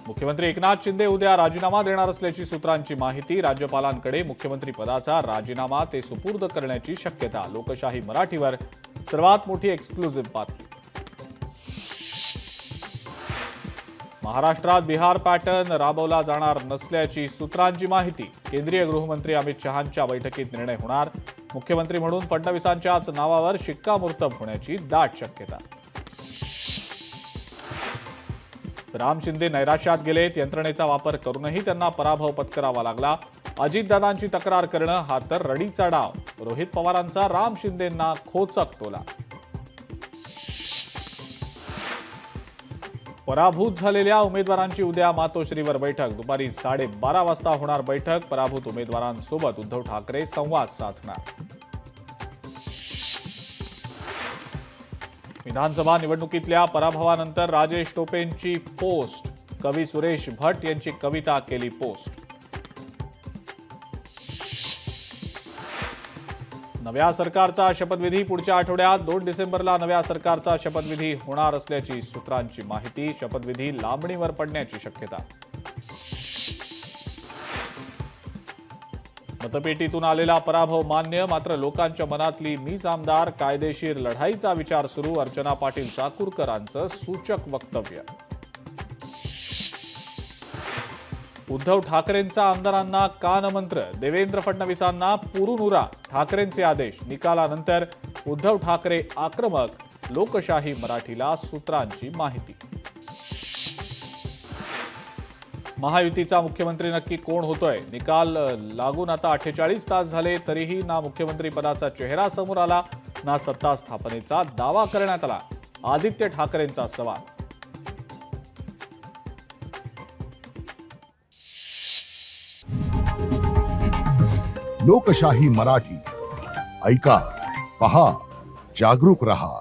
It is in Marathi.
मुख्यमंत्री एकनाथ शिंदे उद्या राजीनामा देणार असल्याची सूत्रांची माहिती। राज्यपालांकडे मुख्यमंत्री पदाचा राजीनामा ते सुपूर्द करण्याची शक्यता। लोकशाही मराठीवर सर्वात मोठी एक्सक्लुझिव्ह बातमी। महाराष्ट्रात बिहार पॅटर्न राबवला जाणार नसल्याची सूत्रांची माहिती। केंद्रीय गृहमंत्री अमित शहांच्या बैठकीत निर्णय होणार। मुख्यमंत्री म्हणून फडणवीसांच्याच नावावर शिक्कामोर्तब होण्याची दाट शक्यता। राम शिंदे नैराश्यात गेलेत। यंत्रणेचा वापर करूनही त्यांना पराभव पत्करावा लागला। अजितदादांची तक्रार करणं हा तर रडीचा डाव। रोहित पवारांचा राम शिंदेंना खोचक टोला। पराभूत झालेल्या उमेदवारांची उद्या मातोश्रीवर बैठक। दुपारी 12:30 वाजता होणार बैठक। पराभूत उमेदवारांसोबत उद्धव ठाकरे संवाद साधणार। विधानसभा निवडणुकीतल्या पराभवानंतर राजेश टोपेंची पोस्ट। कवी सुरेश भट यांची कविता केली पोस्ट। नव्या सरकारचा शपथविधी पुढच्या आठवड्यात 2 डिसेंबरला नव्या सरकारचा शपथविधी होणार असल्याची सूत्रांची माहिती। शपथविधी लांबणीवर पडण्याची शक्यता। मतपेटीतून आलेला पराभव मान्य, मात्र लोकांच्या मनातली मीच आमदार कायदेशीर लढाईचा विचार सुरू। अर्चना पाटील चाकूरकरांचं सूचक वक्तव्य। उद्धव ठाकरेंचा आमदारांना कानमंत्र। देवेंद्र फडणवीसांना पुरून उरा। ठाकरेंचे आदेश। निकालानंतर उद्धव ठाकरे आक्रमक। लोकशाही मराठीला सूत्रांची माहिती। महायुतीचा मुख्यमंत्री नक्की कोण होतोय? निकाल लागून आता 48 तास झाले, तरीही ना मुख्यमंत्री पदाचा चेहरा समोर आला, ना सत्ता स्थापनेचा दावा करण्यात आला। आदित्य ठाकरेंचा सवाल। लोकशाही मराठी ऐका, पहा, जागरूक रहा।